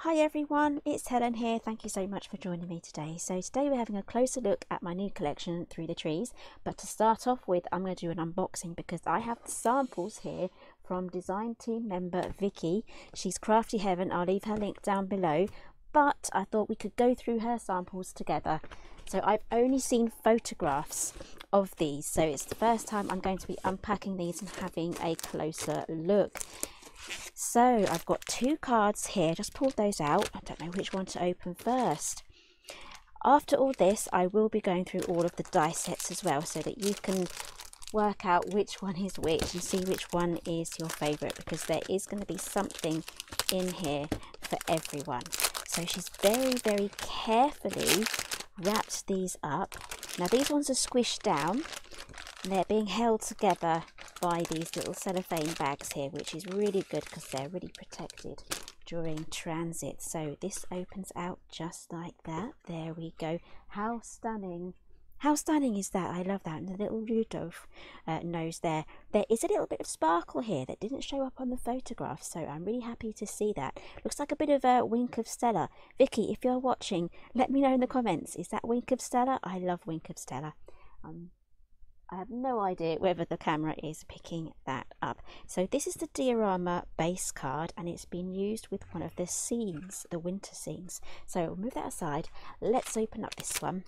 Hi everyone, it's Helen here. Thank you so much for joining me today. So today we're having a closer look at my new collection, Through the Trees. But to start off with, I'm going to do an unboxing because I have the samples here from design team member Vicky. She's Crafty Heaven. I'll leave her link down below. But I thought we could go through her samples together. So I've only seen photographs of these. So it's the first time I'm going to be unpacking these and having a closer look. So I've got two cards here, just pulled those out. I don't know which one to open first. After all this, I will be going through all of the die sets as well so that you can work out which one is which and see which one is your favourite, because there is going to be something in here for everyone. So she's very carefully wrapped these up. Now these ones are squished down and they're being held together by these little cellophane bags here, which is really good because they're really protected during transit. So this opens out just like that. There we go. How stunning is that? I love that. And the little Rudolph nose there. There is a little bit of sparkle here that didn't show up on the photograph, so I'm really happy to see that. Looks like a bit of a Wink of Stella. Vicky, if you're watching, let me know in the comments. Is that Wink of Stella? I love Wink of Stella. I have no idea whether the camera is picking that up. So this is the Diorama base card, and it's been used with one of the scenes, the winter scenes. So we'll move that aside. Let's open up this one.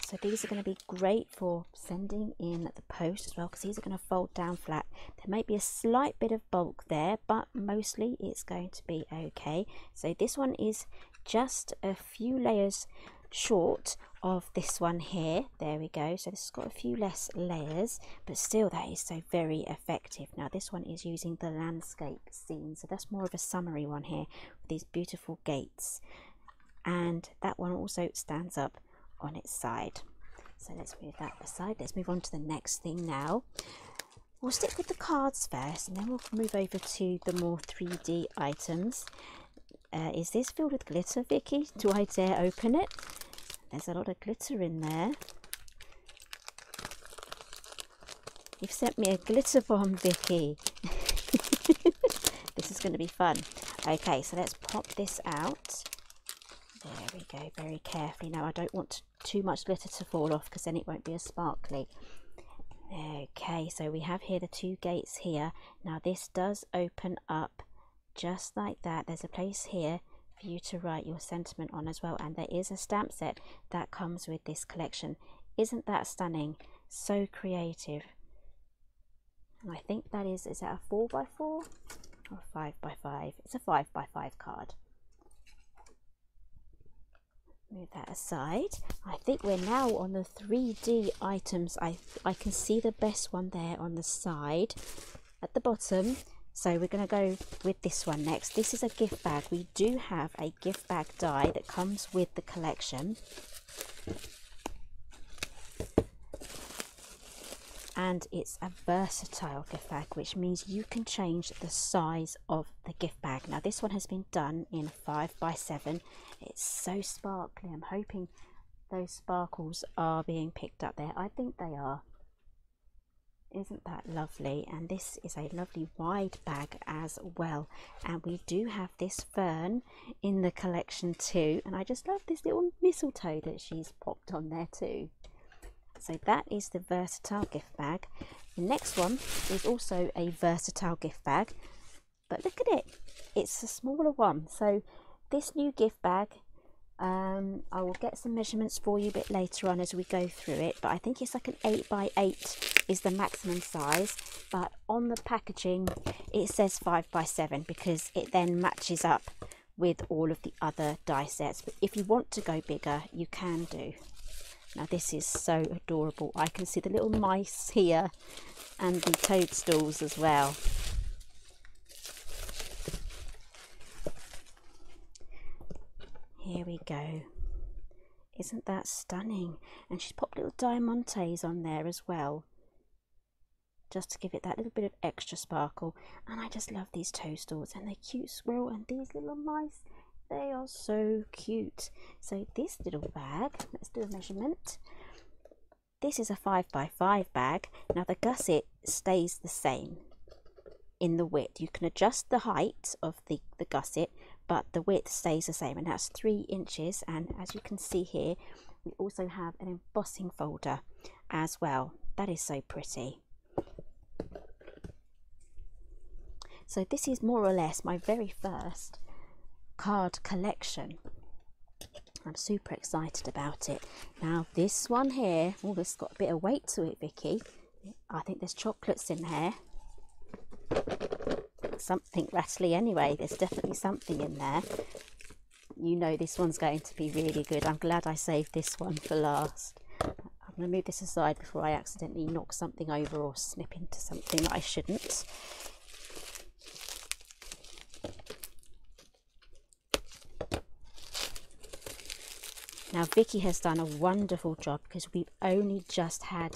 So these are going to be great for sending in the post as well, because these are going to fold down flat. There may be a slight bit of bulk there, but mostly it's going to be okay. So this one is just a few layers short of this one here. There we go. So this has got a few less layers, but still that is so very effective. Now this one is using the landscape scene, so that's more of a summery one here with these beautiful gates, and that one also stands up on its side. So let's move that aside. Let's move on to the next thing now. We'll stick with the cards first and then we'll move over to the more 3D items. Is this filled with glitter, Vicky? Do I dare open it? There's a lot of glitter in there. You've sent me a glitter bomb, Vicky. This is going to be fun. Okay, so let's pop this out. There we go, very carefully. Now I don't want too much glitter to fall off because then it won't be as sparkly. Okay, so we have here the two gates here. Now this does open up just like that. There's a place here for you to write your sentiment on as well, and there is a stamp set that comes with this collection. Isn't that stunning? So creative. And I think that is that a 4x4 or 5x5? It's a 5x5 card. Move that aside. I think we're now on the 3D items. I can see the best one there on the side at the bottom. So we're going to go with this one next. This is a gift bag. We do have a gift bag die that comes with the collection. And it's a versatile gift bag, which means you can change the size of the gift bag. Now this one has been done in 5x7. It's so sparkly. I'm hoping those sparkles are being picked up there. I think they are. Isn't that lovely? And this is a lovely wide bag as well. And we do have this fern in the collection too. And I just love this little mistletoe that she's popped on there too. So that is the versatile gift bag. The next one is also a versatile gift bag, but look at it, it's a smaller one. So this new gift bag, I will get some measurements for you a bit later on as we go through it, but I think it's like an 8x8 is the maximum size, but on the packaging it says 5x7 because it then matches up with all of the other die sets. But if you want to go bigger, you can do. Now this is so adorable. I can see the little mice here and the toadstools as well. Here we go. Isn't that stunning? And she's popped little diamantes on there as well, just to give it that little bit of extra sparkle. And I just love these toadstools and the cute squirrel and these little mice. They are so cute. So this little bag, let's do a measurement. This is a 5x5 bag. Now the gusset stays the same in the width. You can adjust the height of the gusset, but the width stays the same, and that's 3 inches. And as you can see here, we also have an embossing folder as well. That is so pretty. So this is more or less my very first card collection. I'm super excited about it. Now this one here, oh, this got a bit of weight to it, Vicky. I think there's chocolates in there. Something rattly anyway. There's definitely something in there. You know this one's going to be really good. I'm glad I saved this one for last. I'm going to move this aside before I accidentally knock something over or snip into something that I shouldn't. Now Vicky has done a wonderful job because we've only just had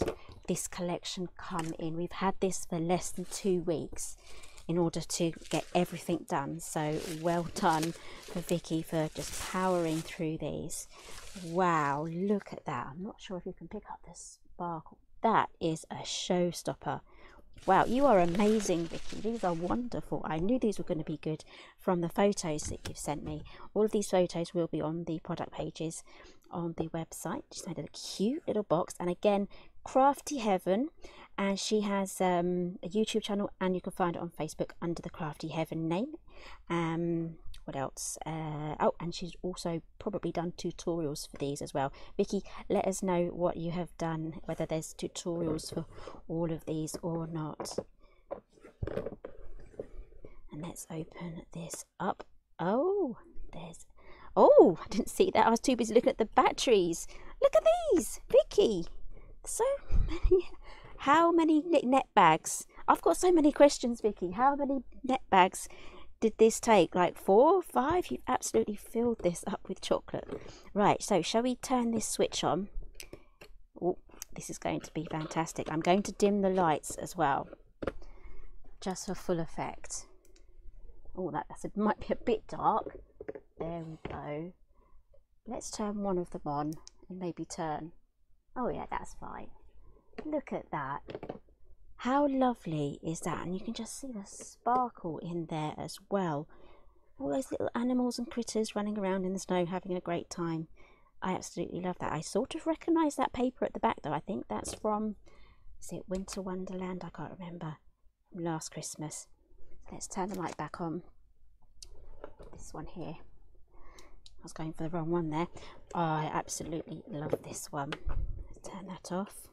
this collection come in. We've had this for less than 2 weeks in order to get everything done. So well done for Vicky for just powering through these. Wow, look at that. I'm not sure if you can pick up the sparkle. That is a showstopper. Wow, you are amazing, Vicky. These are wonderful. I knew these were going to be good from the photos that you've sent me. All of these photos will be on the product pages on the website. She's made a cute little box. And again, Crafty Heaven. And she has a YouTube channel, and you can find it on Facebook under the Crafty Heaven name. What else? Oh, and she's also probably done tutorials for these as well. Vicky, let us know what you have done, whether there's tutorials for all of these or not. And let's open this up. Oh, there's, oh, I didn't see that. I was too busy looking at the batteries. Look at these, Vicky. So many. How many net bags? I've got so many questions, Vicky. How many net bags did this take? Like 4, 5? You've absolutely filled this up with chocolate. Right, so shall we turn this switch on? Oh, this is going to be fantastic. I'm going to dim the lights as well, just for full effect. Oh, might be a bit dark. There we go. Let's turn one of them on and maybe turn. Oh yeah, that's fine. Look at that. How lovely is that? And you can just see the sparkle in there as well. All those little animals and critters running around in the snow having a great time. I absolutely love that. I sort of recognise that paper at the back though. I think that's from, is it Winter Wonderland? I can't remember. From last Christmas. Let's turn the light back on. This one here. I was going for the wrong one there. Oh, I absolutely love this one. Let's turn that off.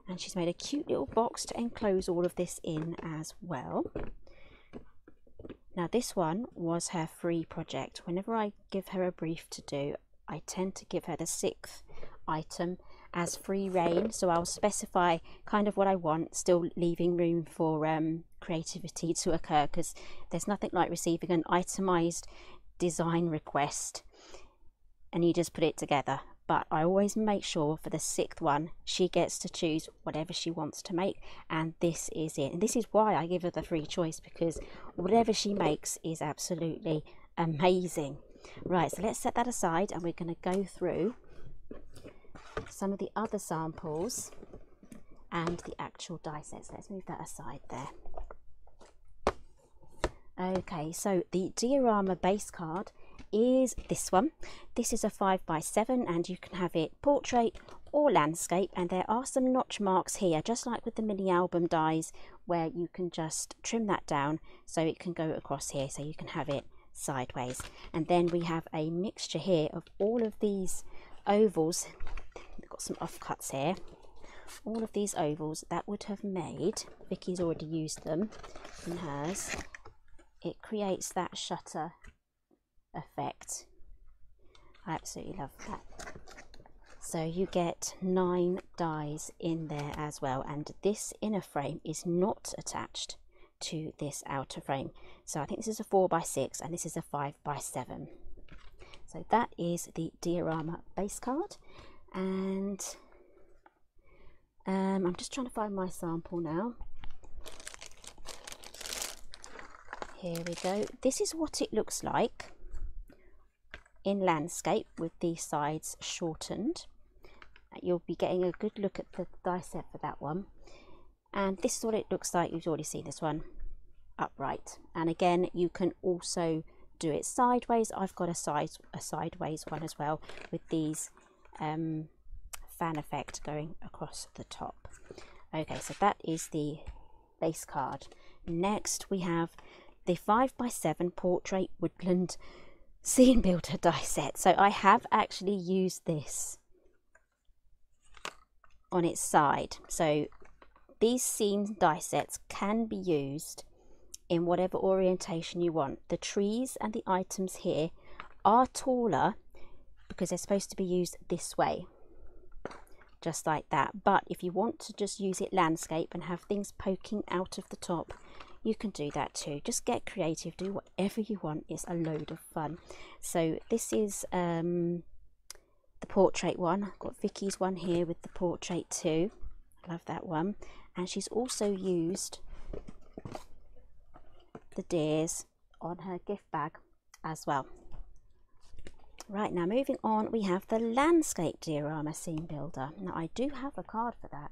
And she's made a cute little box to enclose all of this in as well. Now this one was her free project. Whenever I give her a brief to do, I tend to give her the 6th item as free reign. So I'll specify kind of what I want, still leaving room for creativity to occur, because there's nothing like receiving an itemized design request and you just put it together. But I always make sure for the 6th one she gets to choose whatever she wants to make, and this is it. And this is why I give her the free choice, because whatever she makes is absolutely amazing. Right, so let's set that aside, and we're going to go through some of the other samples and the actual die sets. Let's move that aside there. Okay, so the Diorama base card is this one. This is a 5x7, and you can have it portrait or landscape, and there are some notch marks here, just like with the mini album dies, where you can just trim that down so it can go across here, so you can have it sideways. And then we have a mixture here of all of these ovals. I've got some offcuts here. All of these ovals that would have made, Vicky's already used them in hers, it creates that shutter effect. I absolutely love that. So you get 9 dies in there as well, and this inner frame is not attached to this outer frame. So I think this is a 4x6 and this is a 5x7. So that is the Diorama base card, and I'm just trying to find my sample now. Here we go. This is what it looks like in landscape with the sides shortened. You'll be getting a good look at the die set for that one. And this is what it looks like. You've already seen this one upright. And again, you can also do it sideways. I've got a sideways one as well with these fan effect going across the top. Okay, so that is the base card. Next we have the 5x7 portrait woodland scene builder die set. So I have actually used this on its side. So these scene die sets can be used in whatever orientation you want. The trees and the items here are taller because they're supposed to be used this way, just like that. But if you want to just use it landscape and have things poking out of the top, you can do that too. Just get creative, do whatever you want. It's a load of fun. So this is the portrait one. I've got Vicky's one here with the portrait too. I love that one. And she's also used the deers on her gift bag as well. Right, now moving on, we have the landscape diorama scene builder. Now I do have a card for that.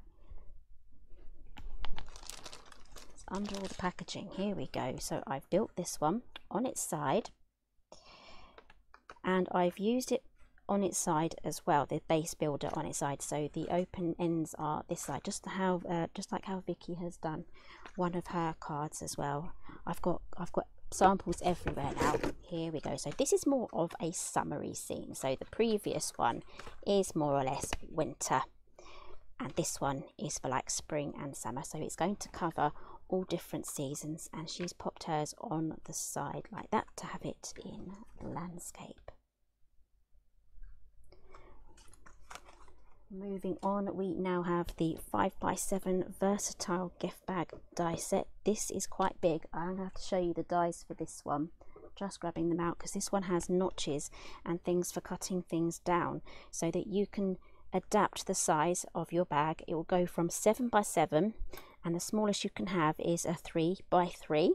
It's under all the packaging. Here we go. So I've built this one on its side, and I've used it on its side as well, the base builder on its side. So the open ends are this side, just like how Vicky has done one of her cards as well. I've got samples everywhere now. Here we go. So this is more of a summery scene. So the previous one is more or less winter, and this one is for like spring and summer. So it's going to cover all different seasons, and she's popped hers on the side like that to have it in landscape. Moving on, we now have the 5x7 versatile gift bag die set. This is quite big. I'm going to have to show you the dies for this one. Just grabbing them out because this one has notches and things for cutting things down so that you can adapt the size of your bag. It will go from 7x7, and the smallest you can have is a 3x3.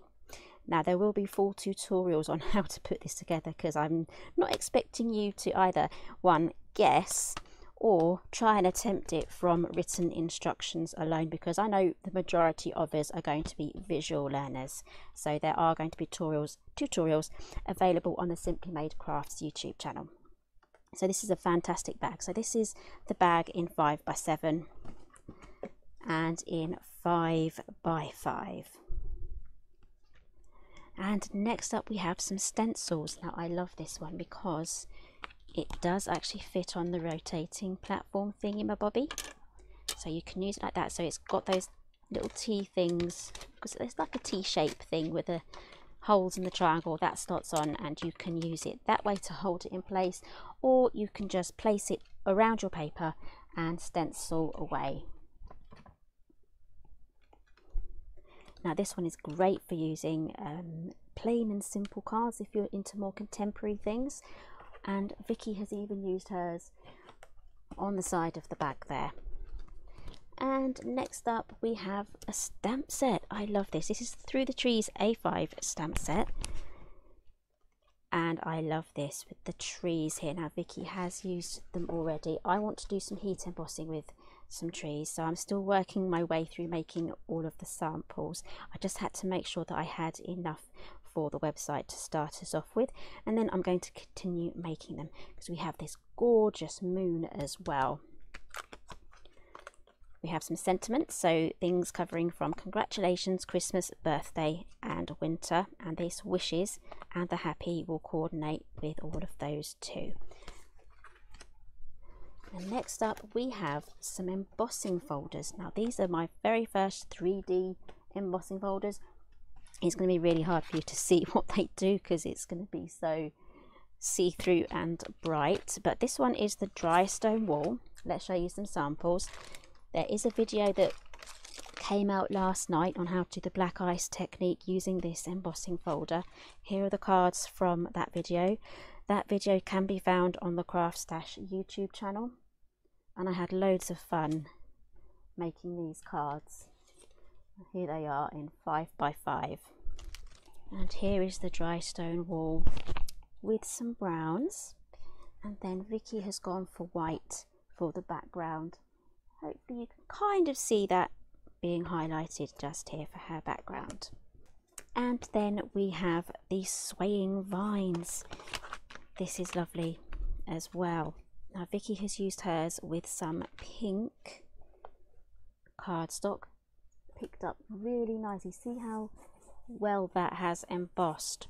Now there will be full tutorials on how to put this together, because I'm not expecting you to either one guess or try and attempt it from written instructions alone, because I know the majority of us are going to be visual learners. So there are going to be tutorials available on the Simply Made Crafts YouTube channel. So this is a fantastic bag. So this is the bag in 5x7 and in 5x5. And next up we have some stencils. Now I love this one because it does actually fit on the rotating platform thingy-mabobby. So you can use it like that. So it's got those little T things, because it's like a T-shape thing with the holes in the triangle that slots on, and you can use it that way to hold it in place, or you can just place it around your paper and stencil away. Now this one is great for using plain and simple cards if you're into more contemporary things. And Vicky has even used hers on the side of the bag there. And next up we have a stamp set. I love this. This is Through the Trees A5 stamp set. And I love this with the trees here. Now Vicky has used them already. I want to do some heat embossing with some trees, so I'm still working my way through making all of the samples. I just had to make sure that I had enough for the website to start us off with, and then I'm going to continue making them because we have this gorgeous moon as well. We have some sentiments, so things covering from congratulations, Christmas, birthday and winter, and this wishes and the happy will coordinate with all of those too. And next up we have some embossing folders. Now these are my very first 3D embossing folders. It's going to be really hard for you to see what they do because it's going to be so see-through and bright. But this one is the dry stone wall. Let's show you some samples. There is a video that came out last night on how to do the black ice technique using this embossing folder. Here are the cards from that video. That video can be found on the Craftstash YouTube channel, and I had loads of fun making these cards. Here they are in 5x5, and here is the dry stone wall with some browns. And then Vicky has gone for white for the background. Hopefully you can kind of see that being highlighted just here for her background. And then we have the swaying vines. This is lovely as well. Now Vicky has used hers with some pink cardstock, picked up really nicely. See how well that has embossed.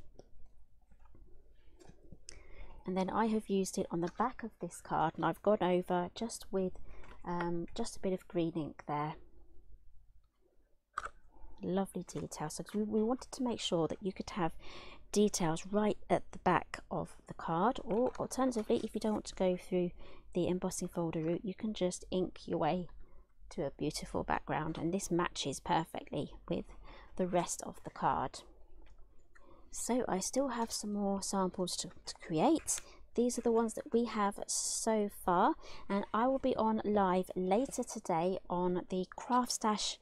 And then I have used it on the back of this card, and I've gone over just with just a bit of green ink there. Lovely detail. So we wanted to make sure that you could have details right at the back of the card, or alternatively, if you don't want to go through the embossing folder route, you can just ink your way to a beautiful background, and this matches perfectly with the rest of the card. So I still have some more samples to create. These are the ones that we have so far, and I will be on live later today on the Craft Stash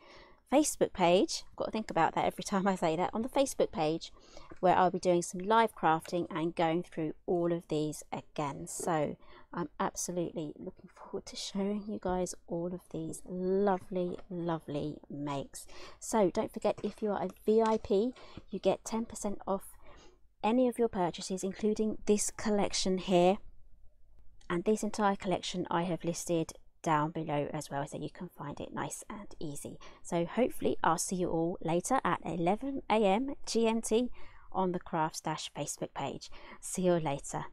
Facebook page. I've got to think about that every time I say that. On the Facebook page, where I'll be doing some live crafting and going through all of these again. So I'm absolutely looking forward to showing you guys all of these lovely makes. So don't forget, if you are a VIP, you get 10% off any of your purchases, including this collection here, and this entire collection I have listed down below as well, so you can find it nice and easy. So hopefully I'll see you all later at 11 AM GMT on the Craft Stash Facebook page. See you later.